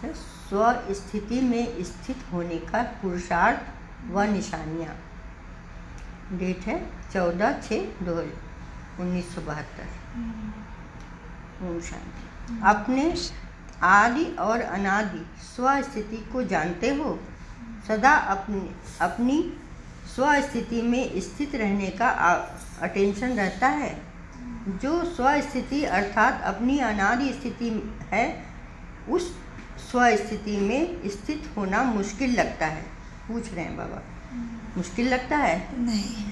है स्व स्थिति में स्थित होने का पुरुषार्थ व निशानियाँ। डेट है 14/6/1972। ओम शांति। अपने आदि और अनादि स्व स्थिति को जानते हो। सदा अपनी स्व स्थिति में स्थित रहने का अटेंशन रहता है। जो स्व स्थिति अर्थात अपनी अनादि स्थिति है, उस स्व स्थिति में स्थित होना मुश्किल लगता है। पूछ रहे हैं बाबा, मुश्किल लगता है? नहीं।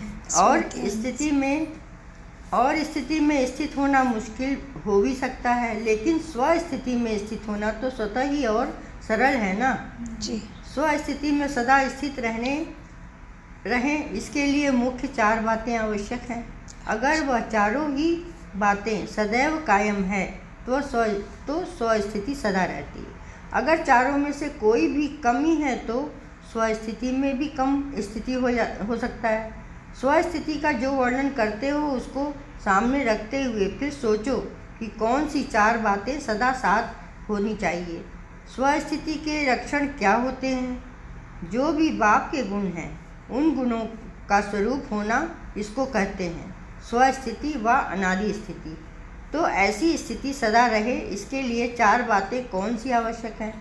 और स्थिति में स्थित होना मुश्किल हो भी सकता है, लेकिन स्व स्थिति में स्थित होना तो स्वतः ही और सरल है ना जी। स्व स्थिति में सदा स्थित रहें, इसके लिए मुख्य 4 बातें आवश्यक हैं। अगर वह चारों ही बातें सदैव कायम है तो स्व स्थिति सदा रहती है। अगर चारों में से कोई भी कमी है तो स्व स्थिति में भी कम स्थिति हो सकता है। स्व स्थिति का जो वर्णन करते हो उसको सामने रखते हुए फिर सोचो कि कौन सी 4 बातें सदा साथ होनी चाहिए। स्व स्थिति के लक्षण क्या होते हैं? जो भी बाप के गुण हैं, उन गुणों का स्वरूप होना, इसको कहते हैं स्व स्थिति व अनादि स्थिति। तो ऐसी स्थिति सदा रहे, इसके लिए 4 बातें कौन सी आवश्यक हैं?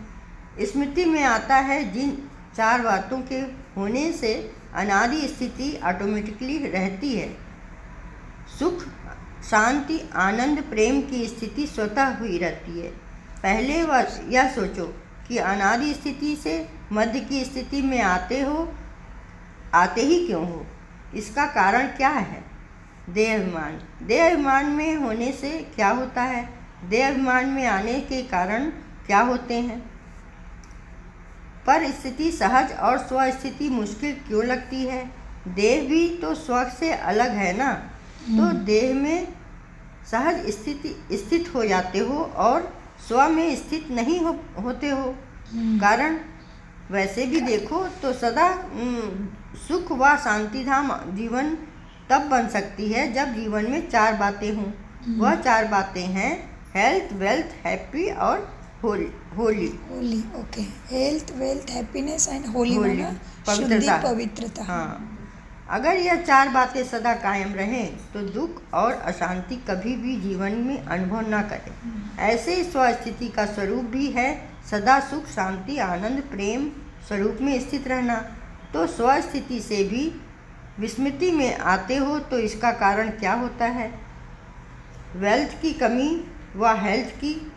स्मृति में आता है, जिन 4 बातों के होने से अनादि स्थिति ऑटोमेटिकली रहती है। सुख, शांति, आनंद, प्रेम की स्थिति स्वतः हुई रहती है। पहले यह सोचो कि अनादि स्थिति से मध्य की स्थिति में आते ही क्यों हो? इसका कारण क्या है? देहाभिमान। देहाभिमान में होने से क्या होता है? देहाभिमान में आने के कारण क्या होते हैं? पर स्थिति सहज और स्व स्थिति मुश्किल क्यों लगती है? देह भी तो स्व से अलग है ना। तो देह में सहज स्थित हो जाते हो और स्व में स्थित नहीं होते हो। कारण वैसे भी देखो तो सदा सुख व शांतिधाम जीवन तब बन सकती है जब जीवन में 4 बातें हों। वह 4 बातें हैं हेल्थ, वेल्थ, हैप्पी और Holi. Okay. Health, wealth, happiness and Holi माना शुद्धि, पवित्रता। हाँ, अगर यह 4 बातें सदा कायम रहें तो दुख और अशांति कभी भी जीवन में अनुभव न करें। ऐसे स्व स्थिति का स्वरूप भी है सदा सुख, शांति, आनंद, प्रेम स्वरूप में स्थित रहना। तो स्व स्थिति से भी विस्मृति में आते हो तो इसका कारण क्या होता है? वेल्थ की कमी व हेल्थ की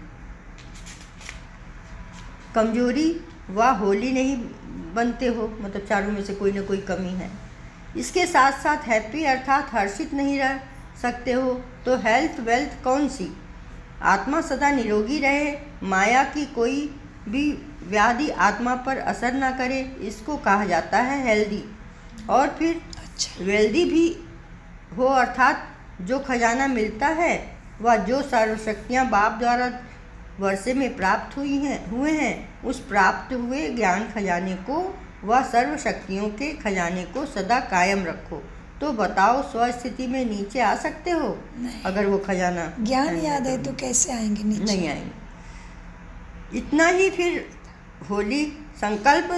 कमजोरी व होली नहीं बनते हो, मतलब चारों में से कोई ना कोई कमी है। इसके साथ साथ हैप्पी अर्थात हर्षित नहीं रह सकते हो। तो हेल्थ, वेल्थ कौन सी? आत्मा सदा निरोगी रहे, माया की कोई भी व्याधि आत्मा पर असर न करे, इसको कहा जाता है हेल्दी। और फिर वेल्दी भी हो अर्थात जो खजाना मिलता है वह जो सर्वशक्तियाँ बाप द्वारा वर्षे में प्राप्त हुए हैं, उस प्राप्त हुए ज्ञान खजाने को व सर्वशक्तियों के खजाने को सदा कायम रखो। तो बताओ स्व स्थिति में नीचे आ सकते हो? अगर वो खजाना ज्ञान याद है तो कैसे आएंगे नीचे? नहीं आएंगे। इतना ही। फिर होली संकल्प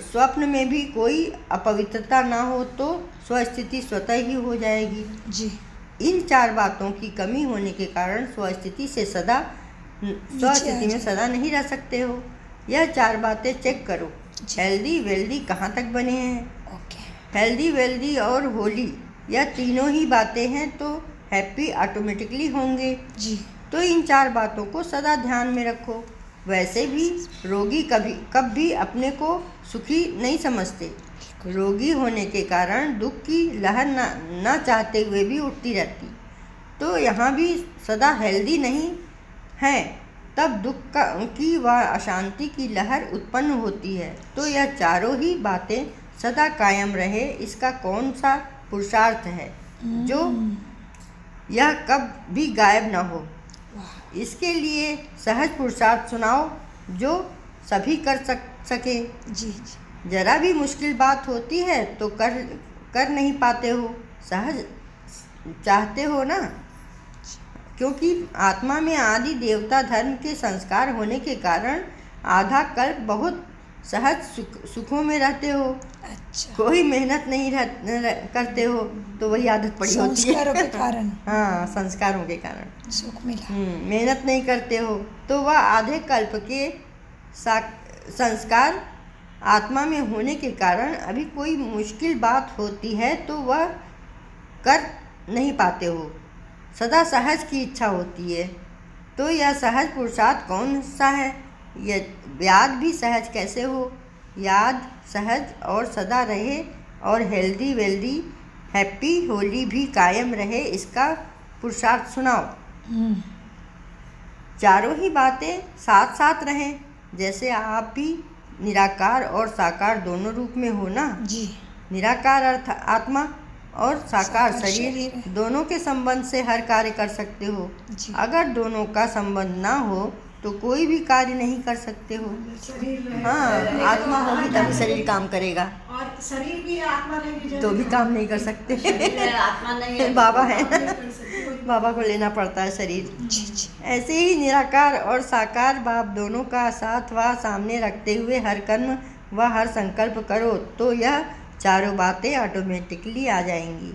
स्वप्न में भी कोई अपवित्रता ना हो तो स्व स्थिति स्वतः ही हो जाएगी जी। इन 4 बातों की कमी होने के कारण स्व स्थिति में सदा नहीं रह सकते हो। यह 4 बातें चेक करो। हेल्दी, वेल्दी कहाँ तक बने हैं? हेल्दी, वेल्दी और होली, यह तीनों ही बातें हैं तो हैप्पी ऑटोमेटिकली होंगे जी। तो इन 4 बातों को सदा ध्यान में रखो। वैसे भी रोगी कभी अपने को सुखी नहीं समझते। रोगी होने के कारण दुख की लहर ना चाहते हुए भी उठती रहती। तो यहाँ भी सदा हेल्दी नहीं है, तब दुख की व अशांति की लहर उत्पन्न होती है। तो यह चारों ही बातें सदा कायम रहे, इसका कौन सा पुरुषार्थ है जो यह कब भी गायब ना हो? इसके लिए सहज पुरुषार्थ सुनाओ जो सभी कर सके। जी। जरा भी मुश्किल बात होती है तो कर नहीं पाते हो, सहज चाहते हो ना, क्योंकि आत्मा में आदि देवता धर्म के संस्कार होने के कारण आधा कल्प बहुत सहज सुखों में रहते हो, अच्छा, कोई मेहनत नहीं करते हो, तो वही आदत पड़ी होती है। संस्कारों के कारण हाँ, संस्कारों के कारण सुख मिला। मेहनत नहीं करते हो, तो वह आधे कल्प के संस्कार आत्मा में होने के कारण अभी कोई मुश्किल बात होती है तो वह कर नहीं पाते हो। सदा सहज की इच्छा होती है, तो यह सहज पुरुषार्थ कौन सा है? यह याद भी सहज कैसे हो? याद सहज और सदा रहे और हेल्दी वेल्दी हैप्पी होली भी कायम रहे, इसका पुरुषार्थ सुनाओ। चारों ही बातें साथ साथ रहें, जैसे आप भी निराकार और साकार दोनों रूप में हो ना। जी, निराकार अर्थ आत्मा और साकार साकार शरीर शरीर। दोनों के संबंध से हर कार्य कर सकते हो। जी। अगर दोनों का संबंध ना हो तो कोई भी कार्य नहीं कर सकते हो। हाँ, आत्मा होगी तभी शरीर काम करेगा, और शरीर भी आत्मा रहेगी तो भी काम नहीं कर सकते। आत्मा नहीं है, बाबा है, कर सकते हो। बाबा को लेना पड़ता है शरीर। जी, जी, ऐसे ही निराकार और साकार बाप दोनों का साथ व सामने रखते हुए हर कर्म व हर संकल्प करो तो यह चारों बातें ऑटोमेटिकली आ जाएंगी।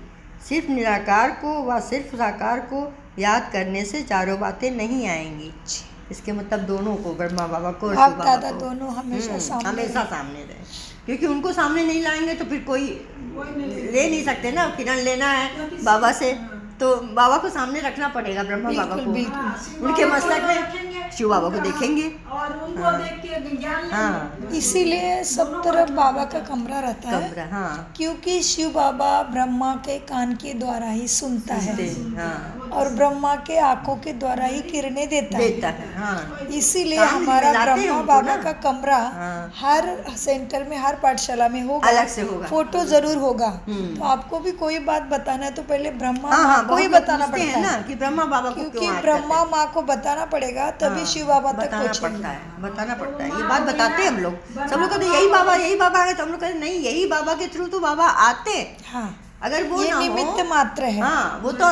सिर्फ निराकार को व सिर्फ साकार को याद करने से चारों बातें नहीं आएंगी। जी। इसके मतलब दोनों को, ब्रह्मा बाबा को और बाप शिव बाबा दादा को दोनों हमेशा सामने हमेशा सामने रहे, क्योंकि उनको सामने नहीं लाएंगे तो फिर कोई ले नहीं सकते ना। किरण लेना है बाबा से तो बाबा को सामने रखना पड़ेगा, ब्रह्मा बाबा को। बिल्कुल। उनके मस्तक में शिव बाबा को देखेंगे। और उनको देख के ज्ञान लेंगे। हाँ, इसीलिए सब तरफ बाबा का कमरा रहता है, कमरा, हाँ, क्योंकि शिव बाबा ब्रह्मा के कान के द्वारा ही सुनता है हाँ, और ब्रह्मा के आंखों के द्वारा ही किरणें देता है, हाँ। इसीलिए काम हमारा मिलाते हैं ब्रह्मा उनको बाबा ना। का कमरा हाँ। हर सेंटर में, हर पाठशाला में होगा, अलग से होगा। फोटो जरूर होगा। तो आपको भी कोई बात बताना है तो पहले ब्रह्मा हाँ, माँ को ही बहुत लोग बताना पूछते पड़ता हैं है, ना कि ब्रह्मा बाबा को क्योंकि क्यों याद ब्रह्मा करते माँ को बताना पड़ेगा तभी हैं? शिव बाबा तक बताना पहुँचेंगे। पड़ता है, बताना पड़ता है। ये बात बताते हैं हम लोग, सब लोग कहते हैं यही बाबा है, तो हम लोग कहते नहीं, यही बाबा के थ्रू तो बाबा आते हैं। हाँ, अगर वो ये ना निमित्त हो, मात्र है। हाँ, वो तो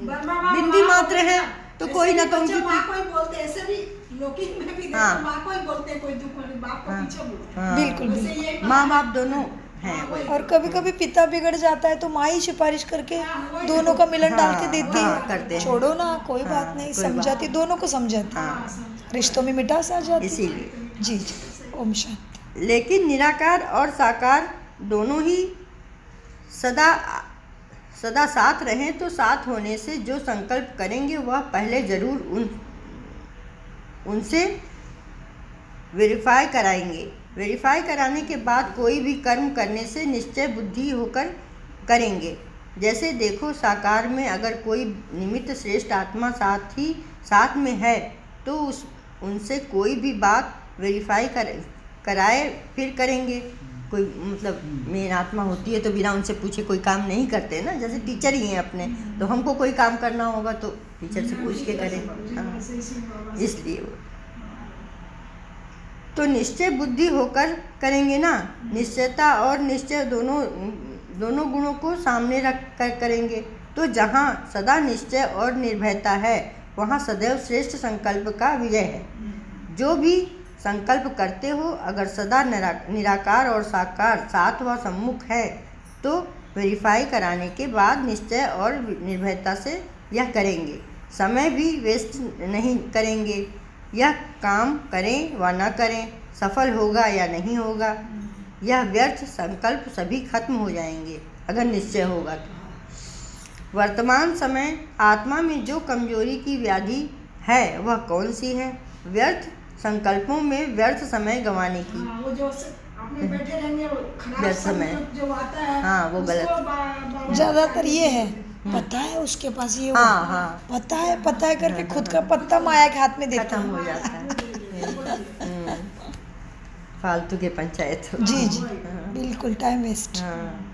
बिंदी मात्र है, तो कोई ना तो उनकी माँ को ही बोलते हैं, ऐसे भी लौकिक में भी देखो, हाँ। माँ को ही बोलते हैं, कोई दुख वाली बाप को पीछे बोलते हैं। बिल्कुल, वैसे बिल्कुल। ये माँ बाप दोनों हैं। और कभी कभी पिता बिगड़ जाता है तो माँ ही सिफारिश करके दोनों का मिलन डाल के देती हाँ, करते है, हैं। छोड़ो ना, कोई बात नहीं, कोई बात समझाती, दोनों को समझाती, हाँ, रिश्तों में मिठास आ जाती। इसीलिए। जी, जी, ओम शांति। लेकिन निराकार और साकार दोनों ही सदा सदा साथ रहें तो साथ होने से जो संकल्प करेंगे वह पहले जरूर उनसे वेरीफाई कराएंगे। वेरीफाई कराने के बाद कोई भी कर्म करने से निश्चय बुद्धि होकर करेंगे। जैसे देखो, साकार में अगर कोई निमित्त श्रेष्ठ आत्मा साथ में है तो उनसे कोई भी बात वेरीफाई कराए फिर करेंगे। कोई मतलब मेन आत्मा होती है तो बिना उनसे पूछे कोई काम नहीं करते ना। जैसे टीचर ही हैं अपने, तो हमको कोई काम करना होगा तो टीचर से पूछ के करें। हाँ, इसलिए वो तो निश्चय बुद्धि होकर करेंगे ना। निश्चयता और निश्चय दोनों गुणों को सामने रख कर करेंगे। तो जहाँ सदा निश्चय और निर्भयता है वहाँ सदैव श्रेष्ठ संकल्प का विजय है। जो भी संकल्प करते हो, अगर सदा निराकार और साकार साथ व सम्मुख है तो वेरीफाई कराने के बाद निश्चय और निर्भयता से यह करेंगे। समय भी वेस्ट नहीं करेंगे। यह काम करें व न करें, सफल होगा या नहीं होगा, यह व्यर्थ संकल्प सभी खत्म हो जाएंगे अगर निश्चय होगा तो। वर्तमान समय आत्मा में जो कमजोरी की व्याधि है वह कौन सी है? व्यर्थ संकल्पों में व्यर्थ समय गंवाने की। हाँ, वो जो अपने बैठे रहेंगे, वो खराब व्यर्थ समय। संकल्प जो आता है, हाँ, वो उसको गलत। ज्यादातर ये है, पता है उसके पास ये हाँ, हुआ, हाँ, पता है करके खुद का पत्ता माया के हाथ में देता खत्म है। हो जाता है। फालतू के पंचायत। जी, जी, बिल्कुल, टाइम वेस्ट। हाँ,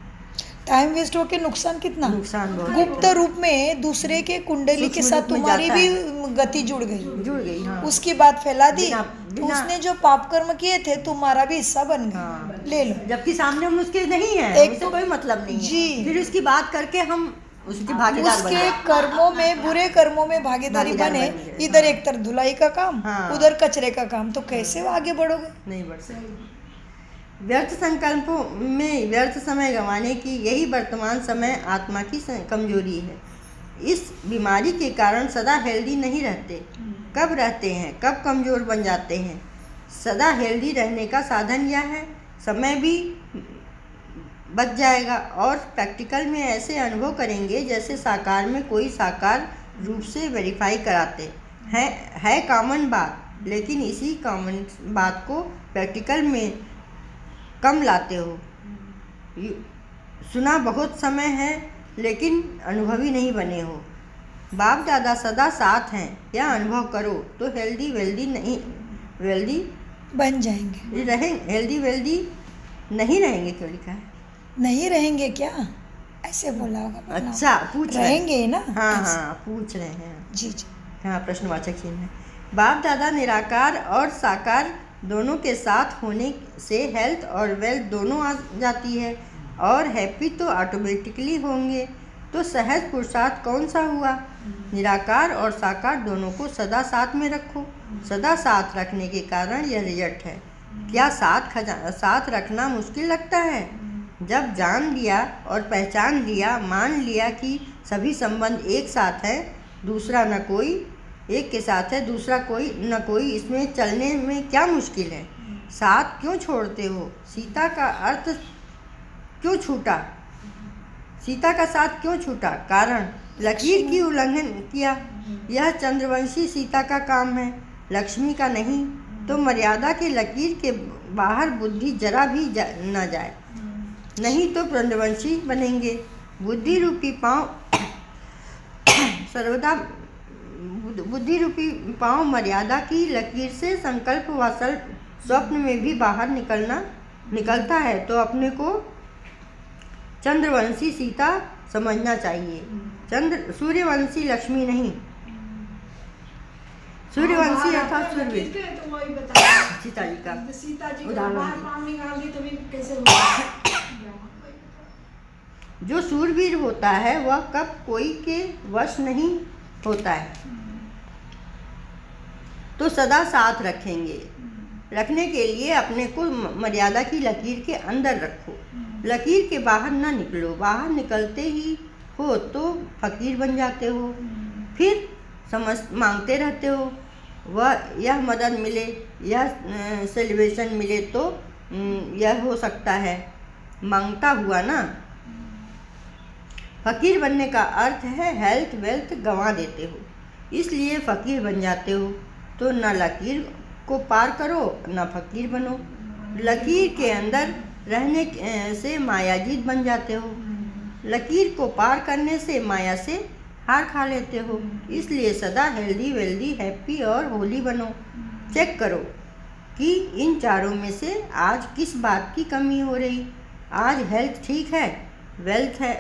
टाइम वेस्ट होके नुकसान कितना? नुकसान बहुत गुप्त रूप में दूसरे के कुंडली के सूक्ष्म साथ रूप में तुम्हारी जाता भी गति जुड़ गई, जुड़ गई। हाँ, उसकी बात फैला दी, बिना- उसने जो पाप कर्म किए थे तुम्हारा भी हिस्सा बन गया, हाँ। ले लो। जबकि सामने हम उसके नहीं है, एक उससे तो- कोई मतलब नहीं है। जी। फिर उसकी बात करके हम उसकी भागीदार बन उसके जाए। कर्मों में, बुरे कर्मों में भागीदारी भागीदार बने। बन गए, इधर एक तरफ धुलाई का काम, हाँ। उधर कचरे का काम, तो कैसे वो आगे बढ़ोगे? नहीं बढ़ सकते। व्यर्थ संकल्पों में व्यर्थ समय गंवाने की यही वर्तमान समय आत्मा की कमजोरी है। इस बीमारी के कारण सदा हेल्दी नहीं रहते। कब रहते हैं, कब कमज़ोर बन जाते हैं। सदा हेल्दी रहने का साधन यह है, समय भी बच जाएगा और प्रैक्टिकल में ऐसे अनुभव करेंगे जैसे साकार में कोई साकार रूप से वेरीफाई कराते हैं। है कॉमन बात, लेकिन इसी कॉमन बात को प्रैक्टिकल में कम लाते हो। सुना बहुत समय है लेकिन अनुभवी नहीं बने हो। बाप दादा सदा साथ हैं, यह अनुभव करो तो हेल्दी वेल्दी बन जाएंगे। हेल्दी वेल्दी नहीं रहेंगे। क्यों लिखा है? नहीं रहेंगे क्या? ऐसे बोला होगा मतलब। अच्छा, पूछ रहे रहेंगे ना? हाँ ऐसे। हाँ, पूछ रहे हैं। जी जी। हाँ, प्रश्नवाचक चिन्ह है। बाप दादा निराकार और साकार दोनों के साथ होने से हेल्थ और वेल्थ दोनों आ जाती है और हैप्पी तो ऑटोमेटिकली होंगे। तो सहज पुरुषार्थ कौन सा हुआ? निराकार और साकार दोनों को सदा साथ में रखो। सदा साथ रखने के कारण यह रिजल्ट है। क्या साथ रखना मुश्किल लगता है? जब जान लिया और पहचान लिया, मान लिया कि सभी संबंध एक साथ है, दूसरा न कोई, एक के साथ है दूसरा कोई न कोई, इसमें चलने में क्या मुश्किल है? साथ क्यों छोड़ते हो? सीता का अर्थ क्यों छूटा? सीता का साथ क्यों छूटा? कारण लकीर की उल्लंघन किया। यह चंद्रवंशी सीता का काम है, लक्ष्मी का नहीं। तो मर्यादा के लकीर के बाहर बुद्धि जरा भी न जाए, नहीं तो चंद्रवंशी बनेंगे। बुद्धि रूपी पाँव मर्यादा की लकीर से संकल्प व स्वप्न में भी बाहर निकलता है तो अपने को चंद्रवंशी सीता समझना चाहिए। सूर्यवंशी लक्ष्मी नहीं। सूर्यवंशी अर्थात सूर्यवीर। तो वही बता सीता जी का सीता जी को उदाहरण बाहर दिया। पानी निकाल दी तो भी कैसे होगा? जो सूरवीर होता है वह कब कोई के वश नहीं होता है। तो सदा साथ रखने के लिए अपने को मर्यादा की लकीर के अंदर रखो, लकीर के बाहर ना निकलो। बाहर निकलते ही हो तो फकीर बन जाते हो, फिर मांगते रहते हो। वह यह मदद मिले, यह सेलिब्रेशन मिले तो यह हो सकता है, मांगता हुआ ना। फकीर बनने का अर्थ है हेल्थ वेल्थ गंवा देते हो, इसलिए फकीर बन जाते हो। तो न लकीर को पार करो न फकीर बनो। लकीर के अंदर रहने से मायाजीत बन जाते हो, लकीर को पार करने से माया से हार खा लेते हो। इसलिए सदा हेल्दी वेल्दी हैप्पी और होली बनो। चेक करो कि इन चारों में से आज किस बात की कमी हो रही। आज हेल्थ ठीक है, वेल्थ है,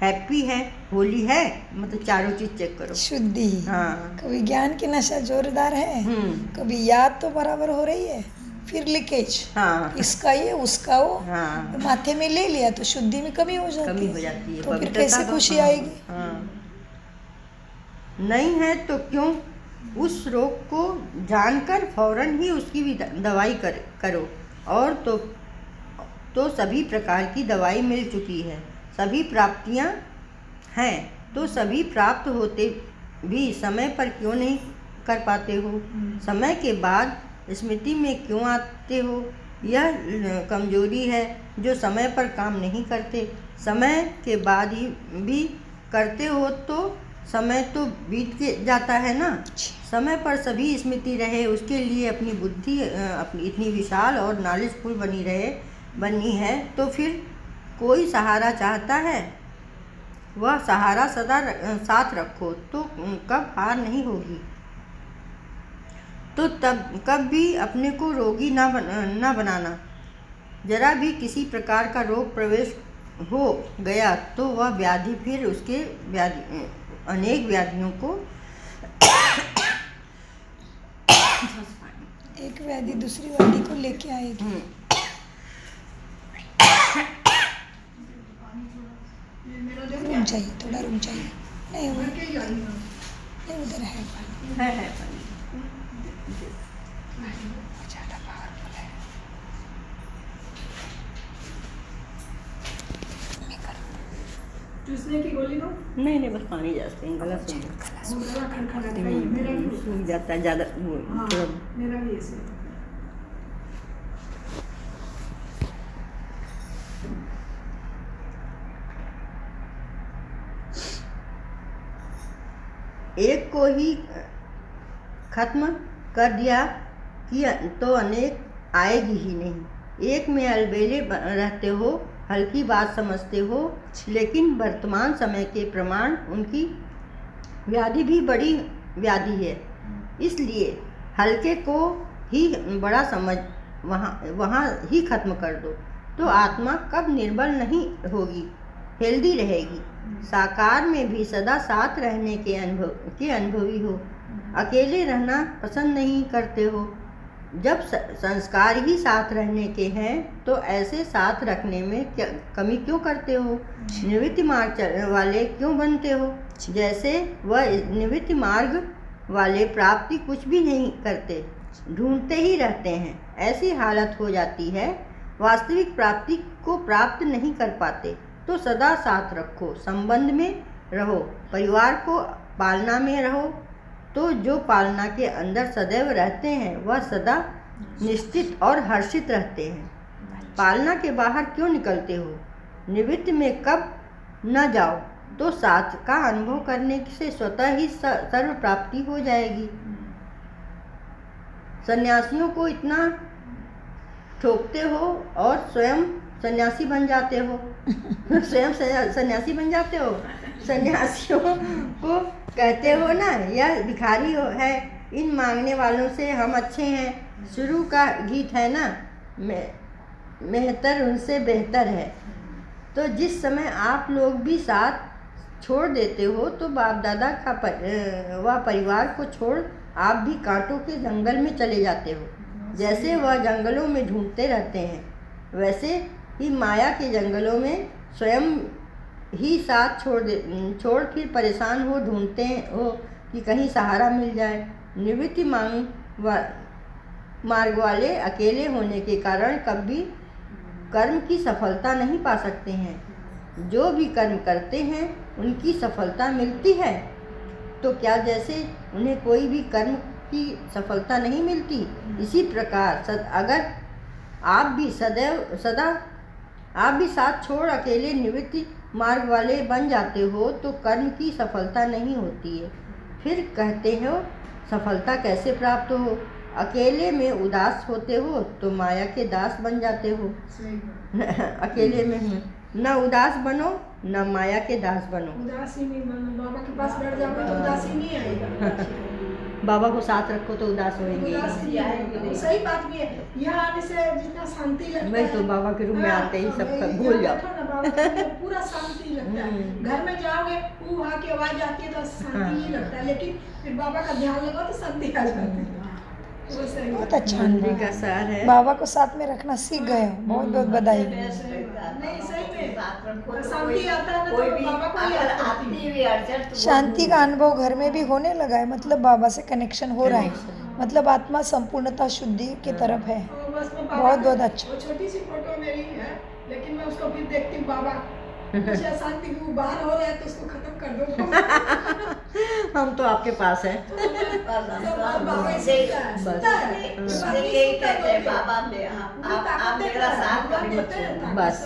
हैप्पी है, होली है, मतलब चारों चीज चेक करो। शुद्धि। हाँ। कभी ज्ञान की नशा जोरदार है, कभी याद तो बराबर हो रही है, फिर लीकेज। हाँ। इसका ये उसका वो। हाँ। माथे में ले लिया तो शुद्धि में कमी हो जाती है। तो फिर कैसे खुशी आएगी? हाँ। नहीं है तो क्यों? उस रोग को जानकर फौरन ही उसकी भी दवाई करो। और तो सभी प्रकार की दवाई मिल चुकी है, सभी प्राप्तियां हैं, तो सभी प्राप्त होते भी समय पर क्यों नहीं कर पाते हो? समय के बाद स्मृति में क्यों आते हो? यह कमजोरी है जो समय पर काम नहीं करते। समय के बाद ही भी करते हो तो समय तो बीत के जाता है ना। समय पर सभी स्मृति रहे, उसके लिए अपनी बुद्धि अपनी इतनी विशाल और नॉलेजफुल बनी है। तो फिर कोई सहारा चाहता है, वह सहारा सदा साथ रखो तो कब हार नहीं होगी। तो तब कब भी अपने को रोगी ना बनाना। जरा भी किसी प्रकार का रोग प्रवेश हो गया तो वह व्याधि फिर उसके अनेक व्याधियों को एक व्याधि दूसरी व्याधि को लेके आएगी। मेरा देख चाहिए, थोड़ा रूम चाहिए। नहीं वो के ही आई हूँ। नहीं, उधर है पानी। है पानी। ज़्यादा पावरफुल है। मैं करूँ। चूसने की गोली दो। नहीं बस पानी जाते हैं, गला सूख वो गला खड़खड़ाता है। मेरा भी सूख जाता है ज़्यादा वो हाँ, थोड़ा। मेरा भी ऐसे। एक को ही खत्म कर दिया कि तो अनेक आएगी ही नहीं। एक में अलबेले रहते हो, हल्की बात समझते हो, लेकिन वर्तमान समय के प्रमाण उनकी व्याधि भी बड़ी व्याधि है। इसलिए हल्के को ही बड़ा समझ वहाँ ही खत्म कर दो, तो आत्मा कब निर्बल नहीं होगी, हेल्दी रहेगी। साकार में भी सदा साथ रहने के अनुभवी हो। अकेले रहना पसंद नहीं करते हो। जब संस्कार ही साथ रहने के हैं तो ऐसे साथ रखने में कमी क्यों करते हो? निवृत्ति मार्ग वाले क्यों बनते हो? जैसे वह निवृत्ति मार्ग वाले प्राप्ति कुछ भी नहीं करते, ढूंढते ही रहते हैं। ऐसी हालत हो जाती है, वास्तविक प्राप्ति को प्राप्त नहीं कर पाते। तो सदा साथ रखो, संबंध में रहो, परिवार को पालना में रहो। तो जो पालना के अंदर सदैव रहते हैं वह सदा निश्चित और हर्षित रहते हैं। पालना के बाहर क्यों निकलते हो? निवृत्ति में कब न जाओ तो साथ का अनुभव करने से स्वतः ही सर्व प्राप्ति हो जाएगी। सन्यासियों को इतना ठोकते हो और स्वयं सन्यासी बन जाते हो। स्वयं सन्यासी बन जाते हो। सन्यासियों को कहते हो ना, यह भिखारी है, इन मांगने वालों से हम अच्छे हैं। शुरू का गीत है ना, मेहतर उनसे बेहतर है। तो जिस समय आप लोग भी साथ छोड़ देते हो तो बाप दादा का परिवार को छोड़ आप भी कांटों के जंगल में चले जाते हो। जैसे वह जंगलों में ढूंढते रहते हैं, वैसे ही माया के जंगलों में स्वयं ही साथ छोड़ फिर परेशान हो ढूंढते हो कि कहीं सहारा मिल जाए। निवृत्ति मार्ग वाले अकेले होने के कारण कभी कर्म की सफलता नहीं पा सकते हैं। जो भी कर्म करते हैं उनकी सफलता मिलती है, तो क्या जैसे उन्हें कोई भी कर्म की सफलता नहीं मिलती, इसी प्रकार अगर आप भी साथ छोड़ अकेले निवृत्ति मार्ग वाले बन जाते हो तो कर्म की सफलता नहीं होती है। फिर कहते हो सफलता कैसे प्राप्त हो? अकेले में उदास होते हो तो माया के दास बन जाते हो। अकेले में न उदास बनो न माया के दास बनो। उदासी नहीं बनो, बाबा के पास बैठ जाओगे तो उदासी नहीं आएगा। बाबा को साथ रखो तो उदास होएंगे। उदासी आएगी, सही बात भी है। यहाँ आने से जितना शांति लगता है, मैं तो बाबा के रूम में आते ही सब भूल जाओ। पूरा शांति लगता है। घर में जाओगे वहाँ की आवाज आती है तो शांति ही लगता है, लेकिन फिर बाबा का ध्यान लगाओ तो शांति आ जाती है। बहुत अच्छा अनुभव का सार है। बाबा को साथ में रखना सीख गए हो, बहुत बहुत बधाई। नहीं सही में शांति आता है ना, तो बाबा को याद करती है। शांति का अनुभव घर में भी होने लगा है, मतलब बाबा से कनेक्शन हो रहा है, मतलब आत्मा संपूर्णता शुद्धि की तरफ है। बहुत बहुत अच्छा। वो छोटी सी फोटो मेरी है, लेकिन मैं उसको फिर देखती हूँ, बाबा कुछ शांति की बाहर हो रहा है तो उसको खत्म कर दो। हम तो आपके पास हैं। बाबा यही कहते हैं, बाबा आप मेरा साथ कभी मत छोड़ना। बस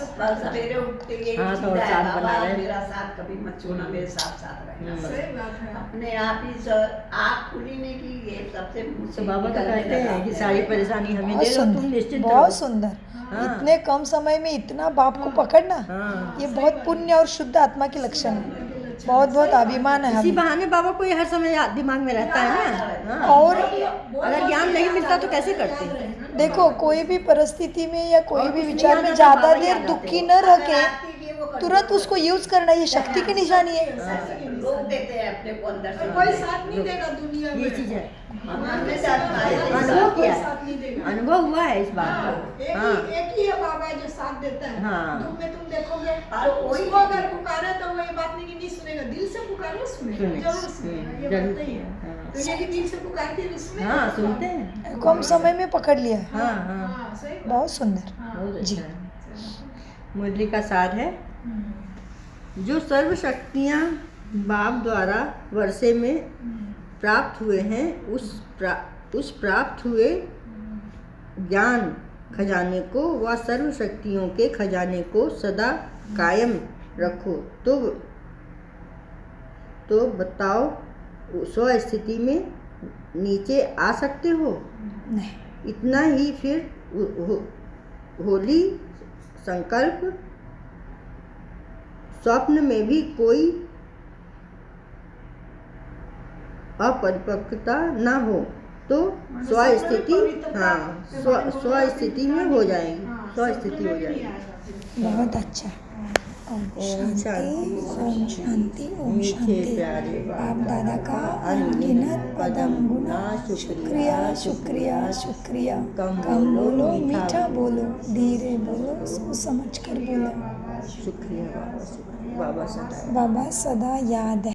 सवेरे उठते ही हाँ, तो साथ बना रहे। मेरा साथ कभी मत छोड़ना, मेरे साथ रहना। सही बात है। अपने आप ही आँख खुलने की ये सबसे तो बाबा तो कहते हैं कि सारी परेशानी हमें बहुत दे दो, तुम सुंदर, निश्चिंत बहुत रहो। सुंदर। हाँ। इतने कम समय में इतना बाप को पकड़ना, हाँ। ये बहुत पुण्य और शुद्ध आत्मा की लक्षण है। बहुत बहुत अभिमान है इसी हमें। बहाने बाबा को ये हर समय दिमाग में रहता है ना। हाँ। और अगर ज्ञान नहीं मिलता तो कैसे करते? देखो, कोई भी परिस्थिति में या कोई भी विचार में ज्यादा देर दुखी न रह के तुरंत उसको यूज करना, ये शक्ति की निशानी है। रोक देते हैं अपने को अंदर से, कोई साथ नहीं देगा दुनिया में। ये चीज है। अनुभव किया है, साथ नहीं देगा। अनुभव हुआ है इस बात का। हाँ एक ही है बाबा जो साथ देता है। हाँ। दुख में तुम देखोगे और तो कोई उसको अगर पुकारे तो वो ये बात नहीं कि नहीं सुनेगा, दिल से पुकारे सुनेगा, सुने। जरूर सुनेगा, ये जरूर। बात नहीं है। हाँ। तो ये कि दिल से पुकारती है उसमें हाँ सुनते हैं। कम समय में पकड़ लिया है। हाँ हाँ हाँ सही बात। बहुत सुंदर। बहुत जी। अच्छा है। मुरली का सार है, जो सर्व शक्तियाँ बाप द्वारा वर्षे में प्राप्त हुए हैं, उस प्राप्त हुए ज्ञान खजाने को व सर्व शक्तियों के खजाने को सदा कायम रखो। तो बताओ, स्व स्थिति में नीचे आ सकते हो? नहीं। इतना ही फिर होली संकल्प स्वप्न में भी कोई अपरिपक्वता ना हो तो स्वस्थिति, हाँ स्वस्थिति में हो जाएगी, स्वस्थिति हो जाएगी। बहुत अच्छा। ओम शांति, ओम शांति, ओम मीठे शांति। प्यारे बाप दादा का अनगिनत पदम गुना शुक्रिया शुक्रिया शुक्रिया। कम बोलो, मीठा बोलो, धीरे बोलो, सोच समझ कर बोलो। शुक्रिया बाबा, शुक्रिया बाबा सदा। बाबा सदा याद है।